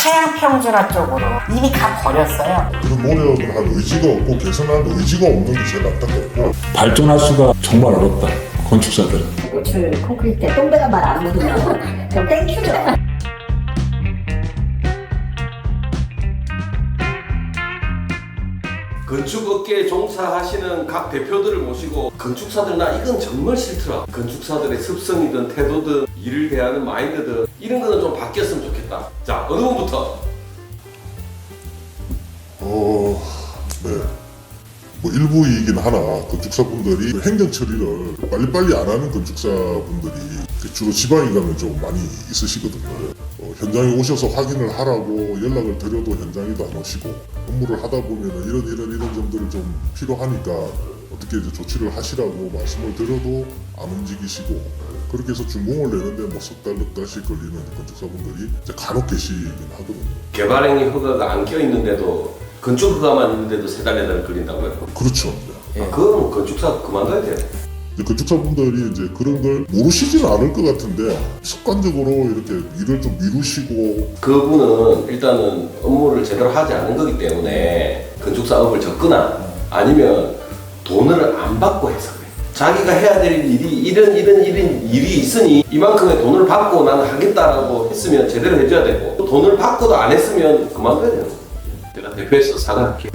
하양평준화 쪽으로 이미 가버렸어요. 그런 노력을 할 의지가 없고 개선할 의지가 없는 게 제일 안타깝고. 발전할 수가 정말 어렵다, 건축사들은. 노출 콘크리트에 똥배가 말 안 묻으면 그럼 땡큐죠. 건축업계에 종사하시는 각 대표들을 모시고 건축사들 나 이건 정말 싫더라. 건축사들의 습성이든 태도든 일을 대하는 마인드든 이런 거는 좀 바뀌었으면 좋겠다. 자, 어느 분부터? 네. 뭐 일부이긴 하나 건축사분들이 행정 처리를 빨리빨리 안 하는 건축사분들이 주로 지방에 가면 좀 많이 있으시거든요. 현장에 오셔서 확인을 하라고 연락을 드려도 현장에도 안 오시고 업무를 하다 보면 이런 점들을 좀 필요하니까 어떻게 이제 조치를 하시라고 말씀을 드려도 안 움직이시고 그렇게 해서 준공을 내는데 뭐 석 달, 넉 달씩 걸리는 건축사분들이 이제 간혹 계시긴 하거든요. 개발행위 허가가 안 껴있는데도 건축 허가만 있는데도 3달, 4달 걸린다고요? 그렇죠. 그건 건축사 그만둬야 돼요. 건축사분들이 이제 그런 걸 모르시지는 않을 것 같은데 습관적으로 이렇게 일을 좀 미루시고 그분은 일단은 업무를 제대로 하지 않은 거기 때문에 건축사업을 접거나 아니면 돈을 안 받고 해서 그래. 자기가 해야 될 일이 이런 일이 있으니 이만큼의 돈을 받고 나는 하겠다라고 했으면 제대로 해줘야 되고 또 돈을 받고도 안 했으면 그만둬야 되는 거예요. 내가 대표에서 사과할게요.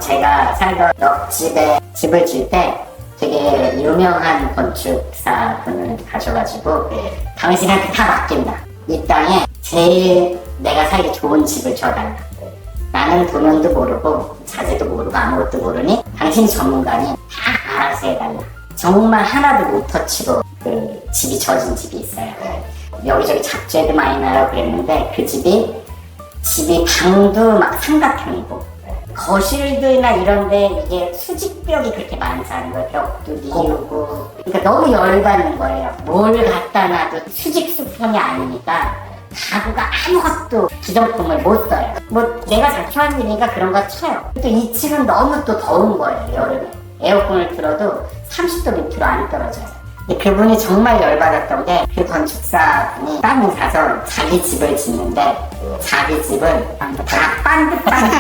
제가 살던 옆집에 집을 질 때 되게 유명한 건축사분을 가셔가지고 당신한테 다 맡긴다. 이 땅에 제일 내가 살기 좋은 집을 줘달라. 나는 도면도 모르고 자재도 모르고 아무것도 모르니 당신이 전문가니 다 알아서 해달라. 정말 하나도 못 터치고 그 집이 져진 집이 있어요. 여기저기 잡죄도 많이 나요 그랬는데 그 집이 방도 막 삼각형이고 거실들이나 이런데 이게 수직벽이 그렇게 많지 않은 거예요. 벽도 뉘우고 그러니까 너무 열받는 거예요. 뭘 갖다 놔도 수직수평이 아니니까 가구가 아무것도 기성품을 못 써요. 뭐 내가 자초한 일이니까 그런 거 쳐요. 또 2층은 너무 또 더운 거예요. 여름에 에어컨을 틀어도 30도 밑으로 안 떨어져요. 근데 그분이 정말 열받았던 게 그 건축사분이 땅을 사서 자기 집을 짓는데 자기 집은 다 반듯반듯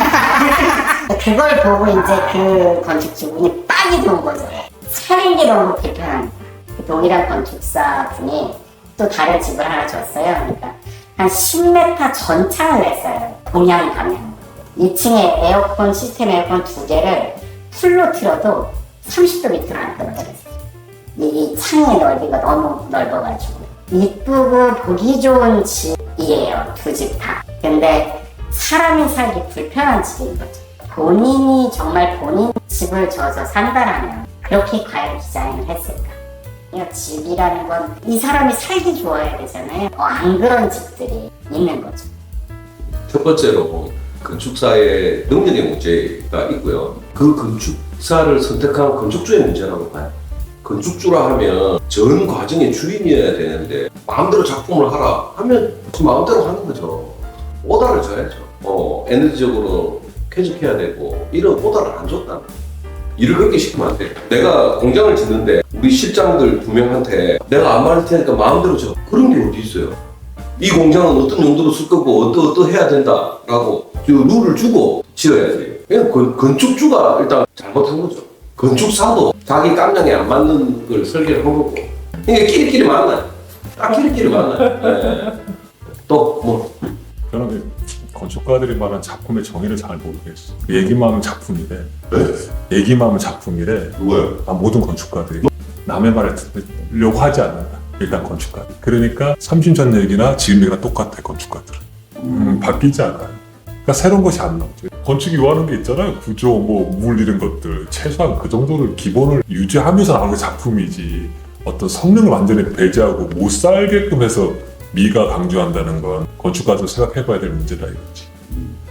그걸 보고 이제 그 건축주분이 빡이 들어온 거죠. 사는 게 너무 불편한 그 동일한 건축사분이 또 다른 집을 하나 줬어요. 그러니까 한 10m 전창을 냈어요. 동양 가면 2층에 에어컨 시스템 에어컨 2개를 풀로 틀어도 30도 밑으로 안 떨어져요. 이 창의 넓이가 너무 넓어가지고 이쁘고 보기 좋은 집이에요. 두 집 다. 근데 사람이 살기 불편한 집인 거죠. 본인이 정말 본인 집을 져서 산다라면 그렇게 과연 디자인을 했을까? 그러니까 집이라는 건 이 사람이 살기 좋아야 되잖아요. 안 그런 집들이 있는 거죠. 첫 번째로 건축사의 능력의 문제가 있고요. 그 건축사를 선택한 건축주의 문제라고 봐요. 건축주라 하면 전 과정의 주인이어야 되는데 마음대로 작품을 하라 하면 그 마음대로 하는 거죠. 오다를 줘야죠. 에너지적으로 쾌적해야 되고 이런 오다를 안 줬다. 일을 그렇게 시키면 안 돼. 내가 공장을 짓는데 우리 실장들 2명한테 내가 안 말할 테니까 마음대로 줘. 그런 게 어디 있어요. 이 공장은 어떤 용도로 쓸 거고 어떠 해야 된다라고 룰을 주고 지어야 돼요. 그냥 건축주가 일단 잘못한 거죠. 건축사도 자기 깜냥에 안 맞는 걸 설계를 한 거고. 그러니까 끼리끼리 만나요. 딱 끼리끼리 만나요. 네. 또 뭐. 저는 건축가들이 말하는 작품의 정의를 잘 모르겠어. 얘기만 하면 작품이래. 얘기만 하면 작품이래. 누가요? 모든 건축가들이 남의 말을 들으려고 하지 않는다. 일단 건축가들. 그러니까 30년 전 얘기나 지금 얘기랑 똑같아 건축가들은. 바뀌지 않아요. 그러니까 새로운 것이 안 나오죠. 건축이 요하는 게 있잖아요. 구조, 물 이런 것들. 최소한 그 정도를 기본을 유지하면서 나오는 게 작품이지. 어떤 성능을 완전히 배제하고 못 살게끔 해서 미가 강조한다는 건 건축가도 생각해봐야 될 문제다 이거지.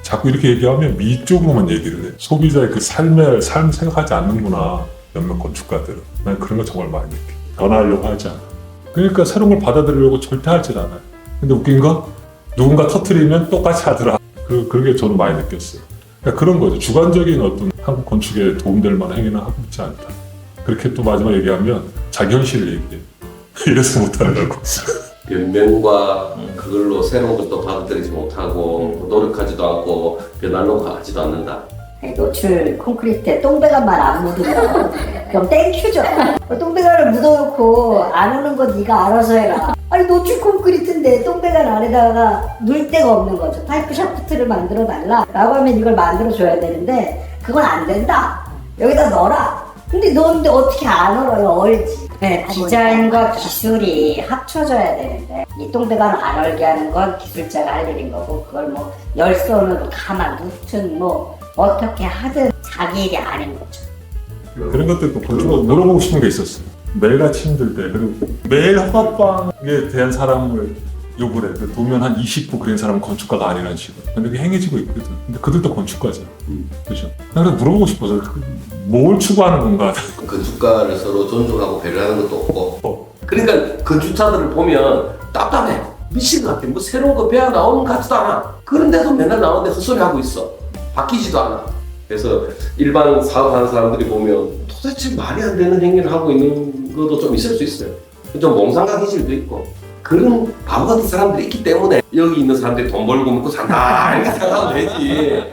자꾸 이렇게 얘기하면 미 쪽으로만 얘기를 해. 소비자의 그 삶 생각하지 않는구나. 몇몇 건축가들은. 난 그런 거 정말 많이 느껴. 변하려고 하지 않아. 그러니까 새로운 걸 받아들이려고 절대 하질 않아요. 근데 웃긴 건 누군가 터트리면 똑같이 하더라. 그런 게 저는 많이 느꼈어요. 그러니까 그런 거죠. 주관적인 어떤 한국 건축에 도움될 만한 행위는 하고 있지 않다. 그렇게 또 마지막 얘기하면 자기 현실을 얘기해. 이래서 못하더라고. 변명과 그걸로 새로운 것도 받아들이지 못하고 노력하지도 않고 변하려고 하지도 않는다. 노출 콘크리트에 똥배가만 안 묻으면 그럼 땡큐죠. 똥배가를 묻어놓고 안 오는 거 네가 알아서 해라. 아니 노출 콘크리트인데 똥배가 안에다가 넣을 데가 없는 거죠. 파이프 샤프트를 만들어 달라 라고 하면 이걸 만들어 줘야 되는데 그건 안 된다. 여기다 넣어라. 근데 넣었는데 어떻게 안 얼어요? 얼지. 네, 디자인과 기술이 합쳐져야 되는데 이 똥배관 안 얼게 하는 건 기술자가 할 일인 거고 그걸 뭐 열선으로 가만 눕든 뭐 어떻게 하든 자기 일이 아닌 거죠. 그런 것도 있고 건축가 물어보고 싶은 게 있었어요. 매일같이 힘들 때 그리고 매일 허가방에 대한 사람을 요구를 해. 도면 한 20부 그린 사람은 건축가가 아니라는 식으로. 근데 그게 행해지고 있거든. 근데 그들도 건축가잖아. 그죠? 그래서 물어보고 싶어서 뭘 추구하는 건가. 건축가를 서로 존중하고 배려하는 것도 없고 그러니까 건축사들을 보면 답답해. 미친 것 같아. 뭐 새로운 거 배워 나오는 것 같지도 않아. 그런데도 맨날 나오는데 헛소리 하고 있어. 바뀌지도 않아. 그래서 일반 사업하는 사람들이 보면 도대체 말이 안 되는 행위를 하고 있는 것도 좀 있을 수 있어요. 좀 몽상가 기질도 있고 그런 바보 같은 사람들이 있기 때문에 여기 있는 사람들이 돈 벌고 먹고 산다 이렇게 생각하면 되지.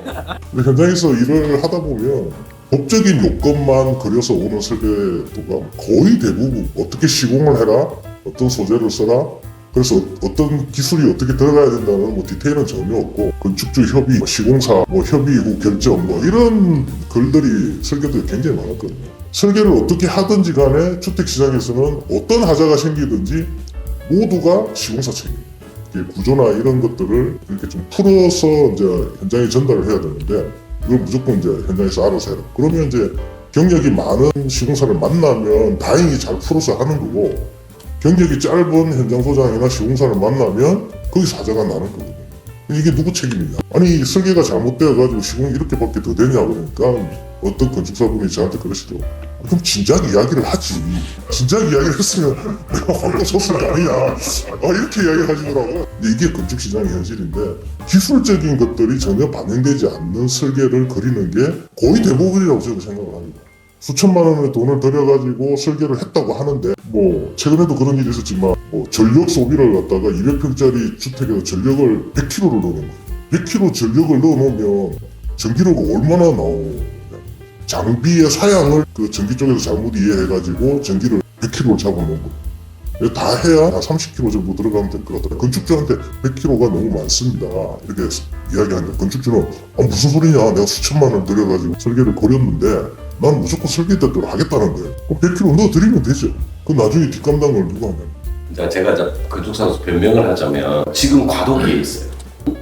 근데 현장에서 일을 하다 보면 법적인 요건만 그려서 오는 설계도가 거의 대부분 어떻게 시공을 해라, 어떤 소재를 써라, 그래서 어떤 기술이 어떻게 들어가야 된다는 뭐 디테일은 전혀 없고 건축주 협의, 시공사, 뭐 협의 후 결정 뭐 이런 글들이 설계도에 굉장히 많았거든요. 설계를 어떻게 하든지 간에 주택시장에서는 어떤 하자가 생기든지 모두가 시공사 책임입니다. 구조나 이런 것들을 이렇게 좀 풀어서 이제 현장에 전달을 해야 되는데 이걸 무조건 이제 현장에서 알아서 해라. 그러면 이제 경력이 많은 시공사를 만나면 다행히 잘 풀어서 하는 거고 경력이 짧은 현장 소장이나 시공사를 만나면 거기서 하자가 나는 거거든요. 이게 누구 책임이냐? 아니 설계가 잘못되어가지고 시공이 이렇게밖에 더 되냐 그러니까 어떤 건축사분이 저한테 그러시죠. 그럼 진작 이야기를 하지. 진작 이야기를 했으면 내가 화가 섰을 거 아니냐. 이렇게 이야기를 하시더라고요. 근데 이게 건축시장의 현실인데 기술적인 것들이 전혀 반영되지 않는 설계를 그리는 게 거의 대부분이라고 저는 생각을 합니다. 수천만 원의 돈을 들여가지고 설계를 했다고 하는데 뭐 최근에도 그런 일이 있었지만 뭐 전력 소비를 갖다가 200평짜리 주택에서 전력을 100kg를 넣는 거예요. 100kg 전력을 넣어놓으면 전기료가 얼마나 나오냐. 장비의 사양을 그 전기 쪽에서 잘못 이해해가지고 전기를 100kg를 잡아놓은 거예요. 다 해야 한 30kg 정도 들어가면 될 것 같아요. 건축주한테 100kg가 너무 많습니다. 이렇게 이야기하는데 건축주는 무슨 소리냐. 내가 수천만 원 들여가지고 설계를 그렸는데 난 무조건 설계대로 하겠다는데 그럼 100kg 넣어드리면 되죠. 그 나중에 뒷감당을 누가 하냐. 제가 건축사로서 변명을 하자면 지금 과도기에 있어요.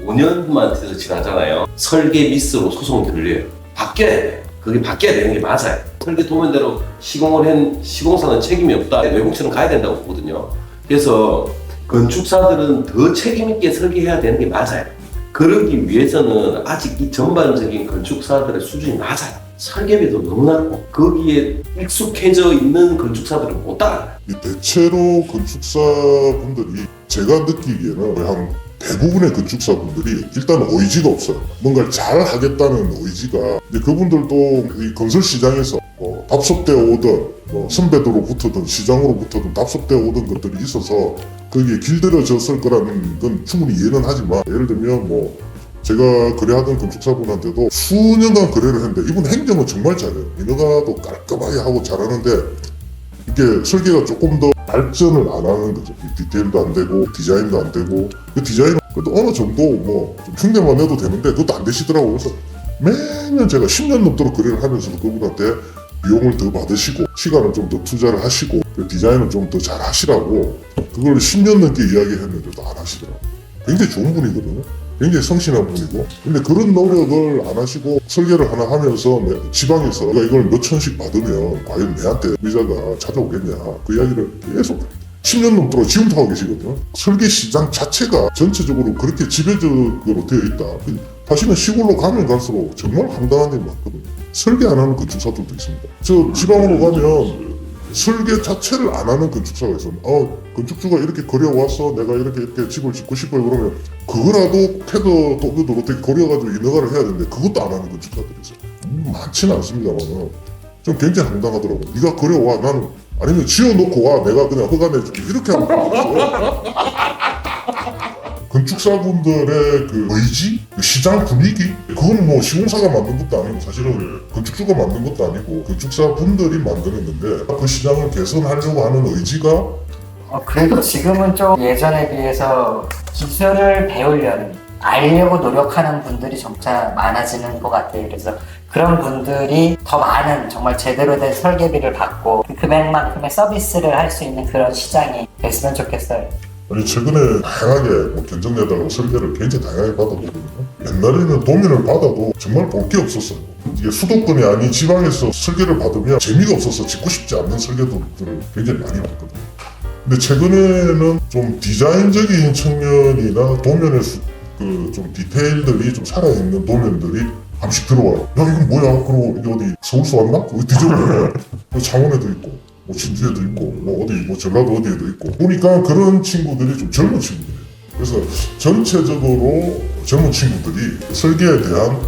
5년만 지나잖아요. 설계 미스로 소송이 들려요. 바뀌어야 돼요. 그게 바뀌어야 되는 게 맞아요. 설계 도면대로 시공을 한 시공사는 책임이 없다. 외국처럼 가야 된다고 보거든요. 그래서 건축사들은 더 책임있게 설계해야 되는 게 맞아요. 그러기 위해서는 아직 이 전반적인 건축사들의 수준이 낮아요. 설계비도 너무 낮고 거기에 익숙해져 있는 건축사들은 못 따라가요. 대체로 건축사분들이 제가 느끼기에는 한 대부분의 건축사분들이 일단 의지가 없어요. 뭔가를 잘 하겠다는 의지가. 근데 그분들도 이 건설 시장에서 뭐 답섭되어 오던 뭐 선배들로부터든 시장으로부터든 답섭되어 오던 것들이 있어서 거기에 길들여졌을 거라는 건 충분히 이해는 하지만 예를 들면 뭐 제가 거래하던 건축사분한테도 수년간 거래를 했는데 이분 행정은 정말 잘해요. 인허가도 깔끔하게 하고 잘하는데 이게 설계가 조금 더 발전을 안 하는 거죠. 디테일도 안 되고 디자인도 안 되고 그 디자인은 그래도 어느 정도 뭐좀 흉내만 내도 되는데 그것도 안 되시더라고요. 그래서 매년 제가 10년 넘도록 거래를 하면서도 그분한테 비용을 더 받으시고 시간을 좀 더 투자를 하시고 그 디자인을 좀 더 잘 하시라고 그걸 10년 넘게 이야기했는데도 안 하시더라고요. 굉장히 좋은 분이거든요. 굉장히 성실한 분이고 근데 그런 노력을 안 하시고 설계를 하나 하면서 지방에서 내가 이걸 몇 천씩 받으면 과연 내한테 의자가 찾아오겠냐 그 이야기를 계속 10년 넘도록 지금도 하고 계시거든요. 설계 시장 자체가 전체적으로 그렇게 지배적으로 되어 있다. 다시는 시골로 가면 갈수록 정말 황당한 일이 많거든요. 설계 안 하는 건축사들도 있습니다. 저 지방으로 가면 설계 자체를 안 하는 건축사가 있어요. 건축주가 이렇게 그려와서 내가 이렇게 집을 짓고 싶어요 그러면 그거라도 패드 도면으로 어떻게 그려가지고 인허가를 해야 되는데 그것도 안 하는 건축사들이 있어요. 많지는 않습니다만 좀 굉장히 황당하더라고요. 네가 그려와 나는 아니면 지어놓고 와 내가 그냥 허가내줄게 이렇게 하면 되겠어. 건축사분들의 그 의지, 그 시장 분위기, 그건 뭐 시공사가 만든 것도 아니고 사실은 건축주가 만든 것도 아니고 건축사분들이 만드는 건데 그 시장을 개선하려고 하는 의지가 그래도 지금은 좀 예전에 비해서 기술을 배우려는, 알려고 노력하는 분들이 점차 많아지는 것 같아요. 그래서 그런 분들이 더 많은 정말 제대로 된 설계비를 받고 그 금액만큼의 서비스를 할 수 있는 그런 시장이 됐으면 좋겠어요. 아니 최근에 다양하게 뭐 견적내달라고 설계를 굉장히 다양하게 받아보거든요. 옛날에는 도면을 받아도 정말 볼 게 없었어요. 이게 수도권이 아닌 지방에서 설계를 받으면 재미가 없어서 짓고 싶지 않는 설계도들을 굉장히 많이 봤거든요. 근데 최근에는 좀 디자인적인 측면이나 도면의 좀 디테일들이 좀 살아있는 도면들이 한씩 들어와요. 야 이건 뭐야? 그리고 이게 어디 서울서 왔나? 어디 뒤져보네. 창원에도 있고 뭐 진주에도 있고 뭐 어디 뭐 전라도 어디에도 있고 보니까 그런 친구들이 좀 젊은 친구들이에요. 그래서 전체적으로 젊은 친구들이 설계에 대한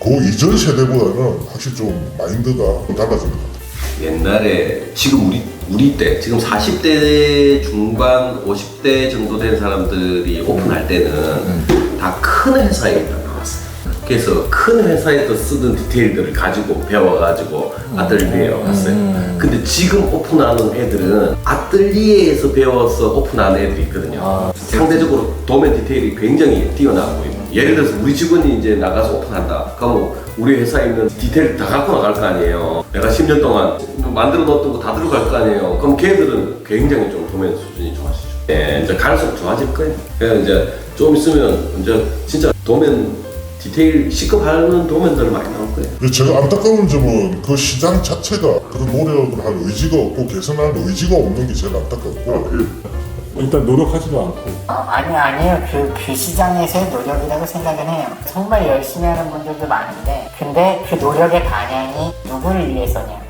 그 이전 세대보다는 확실히 좀 마인드가 달라진 것 같아요. 옛날에 지금 우리 때 지금 40대 중반 50대 정도 된 사람들이 오픈할 때는 다 큰 회사에 나왔어요. 그래서 큰 회사에서 쓰던 디테일들을 가지고 배워가지고 아뜰리에에 왔어요. 근데 지금 오픈하는 애들은 아뜰리에에서 배워서 오픈하는 애들이 있거든요. 상대적으로 도면 디테일이 굉장히 뛰어나고 예를 들어서 우리 직원이 이제 나가서 오픈한다. 그러면 우리 회사에 있는 디테일 다 갖고 나갈 거 아니에요. 내가 10년 동안 만들어 놓았던 거 다 들어갈 거 아니에요. 그럼 걔들은 굉장히 좀 도면 수준이 좋아지죠. 네, 이제 갈수록 좋아질 거예요. 그래서 이제 좀 있으면 이제 진짜 도면 디테일 C급하는 도면들 많이 나올 거예요. 근데 제가 안타까운 점은 그 시장 자체가 그런 노력을 할 의지가 없고 개선할 의지가 없는 게 제일 안타깝고 일단 노력하지도 않고. 아니에요. 그 시장에서의 노력이라고 생각은 해요. 정말 열심히 하는 분들도 많은데, 근데 그 노력의 방향이 누구를 위해서냐.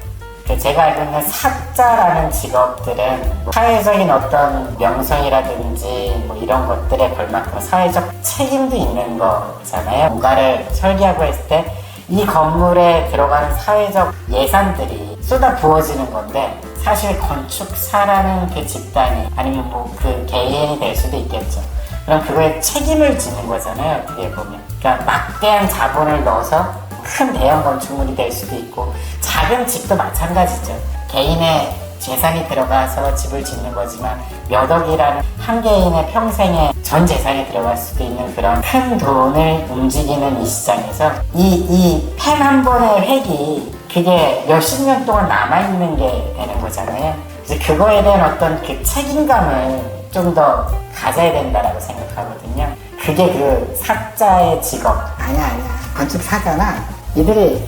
제가 알고 있는 사자라는 직업들은 사회적인 어떤 명성이라든지 뭐 이런 것들에 걸맞는 사회적 책임도 있는 거잖아요. 뭔가를 설계하고 했을 때 이 건물에 들어가는 사회적 예산들이 쏟아 부어지는 건데, 사실 건축사라는 그 집단이 아니면 뭐 그 개인이 될 수도 있겠죠. 그럼 그거에 책임을 지는 거잖아요, 어떻게 보면. 그러니까 막대한 자본을 넣어서 큰 대형 건축물이 될 수도 있고, 작은 집도 마찬가지죠. 개인의 재산이 들어가서 집을 짓는 거지만 몇 억이라는 한 개인의 평생의 전 재산이 들어갈 수도 있는 그런 큰 돈을 움직이는 이 시장에서 이 펜 한 번의 획이 그게 몇십 년 동안 남아있는 게 되는 거잖아요. 그래서 그거에 대한 어떤 그 책임감을 좀 더 가져야 된다라고 생각하거든요. 그게 그 사자의 직업. 아니야. 건축사잖아. 이들이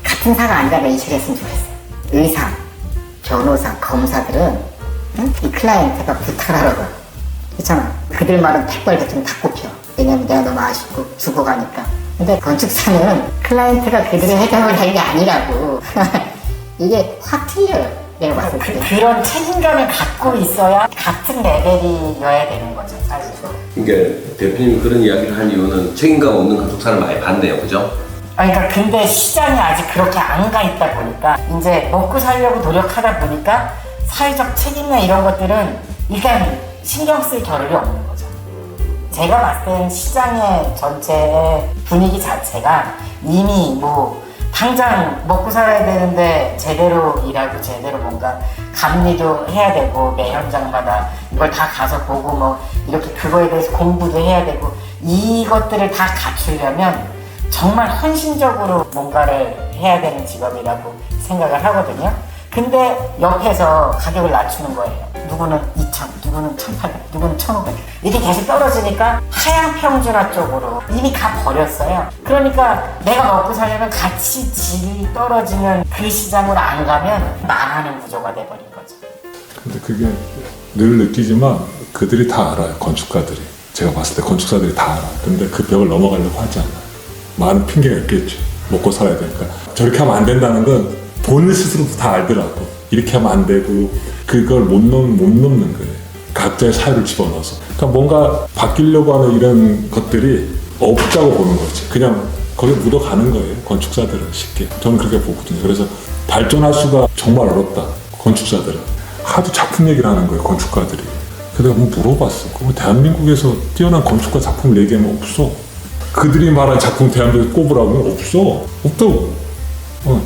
같은 사가 아니라 매니저했으면 좋겠어. 의사, 변호사, 검사들은 이 클라이언트가 부탁하라고. 그렇잖아. 그들 말은 백발백중 다 꼽혀. 왜냐면 내가 너무 아쉽고 죽어가니까. 근데 건축사는 클라이언트가 그들의 해결을 할 게 아니라고. 이게 확 틀려요. 내가 봤을 때. 그런 책임감을 갖고 있어야 같은 레벨이어야 되는 거죠, 사실. 그러니까 대표님이 그런 이야기를 한 이유는 책임감 없는 건축사를 많이 봤네요, 그죠? 그러니까 근데 시장이 아직 그렇게 안 가 있다 보니까 이제 먹고 살려고 노력하다 보니까 사회적 책임이나 이런 것들은 일단 신경 쓸 겨를이 없는 거죠. 제가 봤을 때는 시장의 전체의 분위기 자체가 이미 뭐 당장 먹고 살아야 되는데 제대로 일하고 제대로 뭔가 감리도 해야 되고 매 현장마다 이걸 다 가서 보고 뭐 이렇게 그거에 대해서 공부도 해야 되고 이것들을 다 갖추려면 정말 헌신적으로 뭔가를 해야 되는 직업이라고 생각을 하거든요. 근데 옆에서 가격을 낮추는 거예요. 누구는 2,000, 누구는 1,800, 누구는 1,500 이렇게 계속 떨어지니까 하향 평준화 쪽으로 이미 가 버렸어요. 그러니까 내가 먹고 살려면 같이 질이 떨어지는 그 시장으로 안 가면 망하는 구조가 돼버린 거죠. 근데 그게 늘 느끼지만 그들이 다 알아요, 건축가들이. 제가 봤을 때 건축사들이 다 알아. 근데 그 벽을 넘어가려고 하지 않아요. 많은 핑계가 있겠죠. 먹고 살아야 되니까. 저렇게 하면 안 된다는 건 본인 스스로도 다 알더라고. 이렇게 하면 안 되고 그걸 못 넘는 거예요. 각자의 사유를 집어넣어서. 그러니까 뭔가 바뀌려고 하는 이런 것들이 없다고 보는 거지. 그냥 거기에 묻어가는 거예요. 건축사들은 쉽게. 저는 그렇게 보거든요. 그래서 발전할 수가 정말 어렵다. 건축사들은. 하도 작품 얘기를 하는 거예요, 건축가들이. 그래서 내가 뭐 물어봤어. 그럼 대한민국에서 뛰어난 건축가 작품을 얘기하면 없어. 그들이 말한 작품 대한민국에 꼽으라고 없어. 없다고.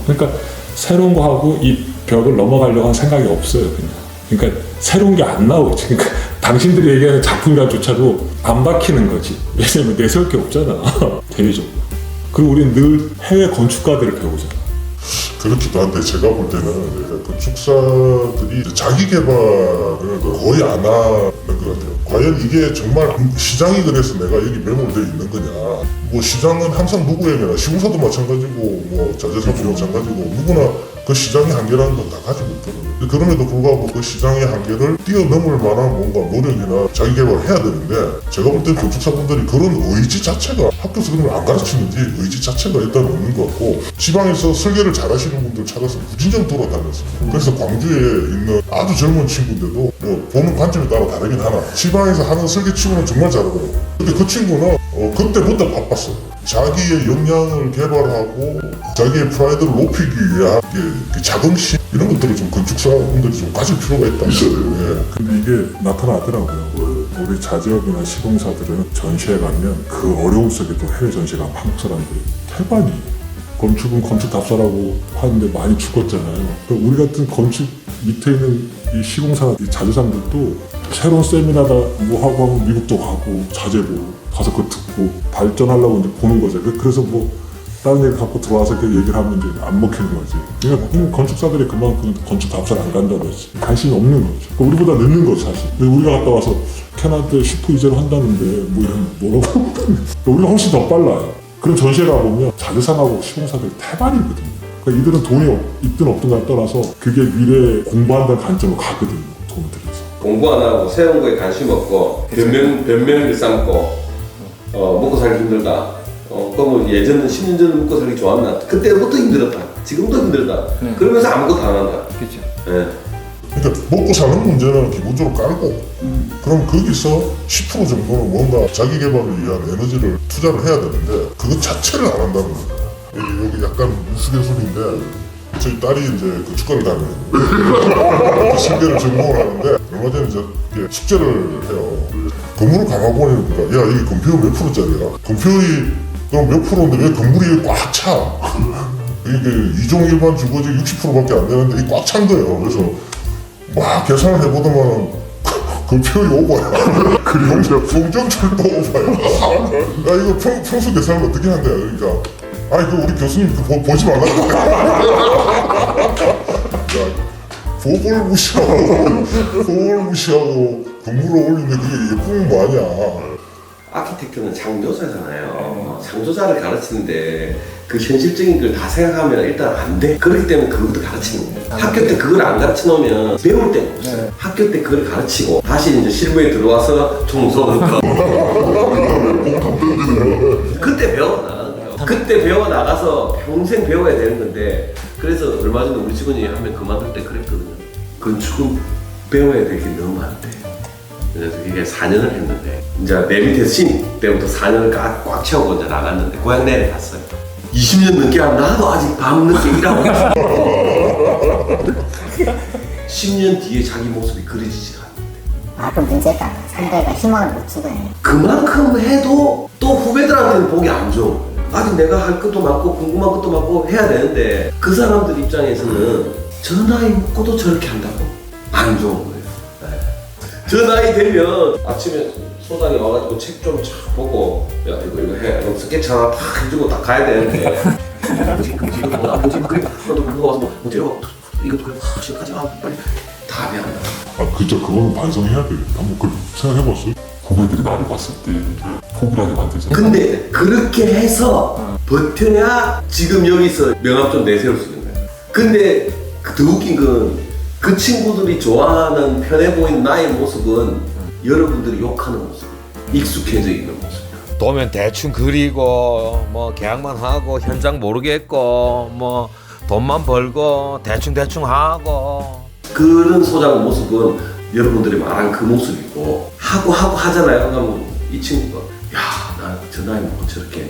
그러니까 새로운 거 하고 이 벽을 넘어가려고 하는 생각이 없어요, 그냥. 그러니까 새로운 게 안 나오지. 그러니까 당신들이 얘기하는 작품이라조차도 안 박히는 거지. 왜냐면 내세울 게 없잖아. 대외적으로. 그리고 우리는 늘 해외 건축가들을 배우잖아. 그렇기도 한데 제가 볼 때는 건축사들이 자기 개발을 거의 안 하는 것 같아요. 과연 이게 정말 시장이 그래서 내가 여기 매몰되어 있는 거냐. 뭐 시장은 항상 누구에게나 시공사도 마찬가지고 뭐 자재사도 마찬가지고 누구나 그 시장의 한계라는 건 다 가지고 있거든요. 그럼에도 불구하고 그 시장의 한계를 뛰어넘을 만한 뭔가 노력이나 자기 개발을 해야 되는데 제가 볼 때 건축사분들이 그런 의지 자체가 학교에서 그런 걸 안 가르치는지 의지 자체가 일단 없는 것 같고 지방에서 설계를 잘 하시는 분들 찾아서 무진장 돌아다녔어요. 그래서 광주에 있는 아주 젊은 친구인데도 뭐 보는 관점에 따라 다르긴 하나 지방에서 하는 설계치고는 정말 잘하더라고요. 근데 그 친구는 그때부터 바빴어요. 자기의 역량을 개발하고 자기의 프라이드를 높이기 위한 자긍심 이런 것들을 좀 건축사분들이 좀 가질 필요가 있다. 근데 이게 나타나더라고요. 우리 자재업이나 시공사들은 전시회 가면 그 어려움 속에도 해외 전시회 가면 한국 사람들이 태반이 건축은 건축 답사라고 하는데 많이 죽었잖아요. 그러니까 우리 같은 건축 밑에 있는 이 시공사 이 자재상들도 새로운 세미나다 뭐 하고 하면 미국도 가고 자재 보고 가서 그거 듣고 발전하려고 이제 보는 거죠. 그래서 뭐 다른 얘기 갖고 들어와서 이렇게 얘기를 하면 이제 안 먹히는 거지. 그러니까 건축사들이 그만큼 건축 답사를 안 간다는 거지. 관심이 없는 거죠. 그러니까 우리보다 늦는 거죠, 사실. 우리가 갔다 와서 캐나다에 슈퍼 이제를 한다는데 뭐 이런 뭐라고? 우리가 훨씬 더 빨라요. 그럼 전시회 가보면 자재상하고 시공사들 태반이거든요. 그러니까 이들은 돈이 있든 없든가 떠나서 그게 미래에 공부한다는 관점으로 가거든요. 돈을 들여서. 공부 안 하고 새로운 거에 관심 없고 변명을 일삼고 먹고 살기 힘들다. 그러면 예전은 10년 전에 먹고 살기 좋았나? 그때부터 힘들었다. 지금도 힘들다. 그러면서 아무것도 안 한다. 그렇죠. 예. 그러니까 먹고 사는 문제는 기본적으로 깔고 그럼 거기서 10% 정도는 뭔가 자기 개발을 위한 에너지를 투자를 해야 되는데 그것 자체를 안 한다는 거예요. 여기 약간 우스갯소리인데 저희 딸이 이제 건축과를 다니는 설계를 전공을 하는데 얼마 전에 이제 숙제를 해요. 건물을 가만히 보니까 야 이게 건폐율 몇 프로짜리야? 건폐율이 그럼 몇 프로인데 왜 건물이 꽉 차? 이게 이종 일반 주거지 60%밖에 안 되는데 이게 꽉 찬 거예요. 그래서 막 계산을 해보더만 건폐율이 오버야. 그리고 공정철도 오버야. 야 이거 평소 계산을 어떻게 한대요? 그러니까 아니 그 우리 교수님 그거 보지 말라고. 보고를 무시하고 건물을 올리는데 그게 예쁘면 뭐하냐. 아키텍트는 창조자잖아요. 창조자를 가르치는데 그 현실적인 걸 다 생각하면 일단 안 돼. 그렇기 때문에 그것도 가르치는 거예요. 학교 때 그걸 안 가르쳐 놓으면 배울 데가 없어요. 학교 때 그걸 가르치고 다시 이제 실무에 들어와서 청소하는 거. 그때 배워나가는 거예요. 그때 배워나가서 평생 배워야 되는 건데 그래서 얼마 전에 우리 직원이 한 명 그만둘 때 그랬거든요. 건축은 배워야 될 게 너무 많대. 그래서 이게 4년을 했는데 이제 내 밑에 신 때부터 4년을 꽉 채우고 이제 나갔는데 고향 내려갔어요. 20년 넘게 하면 나도 아직 밤늦게 일하고 있어. 10년 뒤에 자기 모습이 그려지지가 않는데. 그 문제가 상대가 희망을 못 주고 있는. 그만큼 해도 또 후배들한테는 보기 안 좋은 거예요. 아직 내가 할 것도 많고 궁금한 것도 많고 해야 되는데 그 사람들 입장에서는 저 나이 먹고도 저렇게 한다고? 안 좋은 거예요. 네. 저 나이 되면 아침에 소장이 와가지고 책 좀 보고 야 이거 해 그럼 스케치 하나 탁 해주고 딱 가야 되는데 이거 아버지 그래 너도 그거 와서 뭐 데려가 이것도 그래 지금까지 빨리 답이 안 나. 그죠. 그거는 반성해야 돼. 한번 그 생각해봤어요? 후배들이 나를 봤을 때 포기하게 만들잖아. 근데 그렇게 해서 버텨야 지금 여기서 명함 좀 내세울 수 있는 거예요. 근데 더 웃긴 건 그 친구들이 좋아하는 편해 보이는 나의 모습은 여러분들이 욕하는 모습, 익숙해져 있는 모습. 도면 대충 그리고 뭐 계약만 하고 현장 모르겠고 뭐 돈만 벌고 대충 하고 그런 소장 모습은 여러분들이 말한 그 모습이고 하고 하잖아요. 그러면 이 친구가 야, 나 저 나이 먹고 저렇게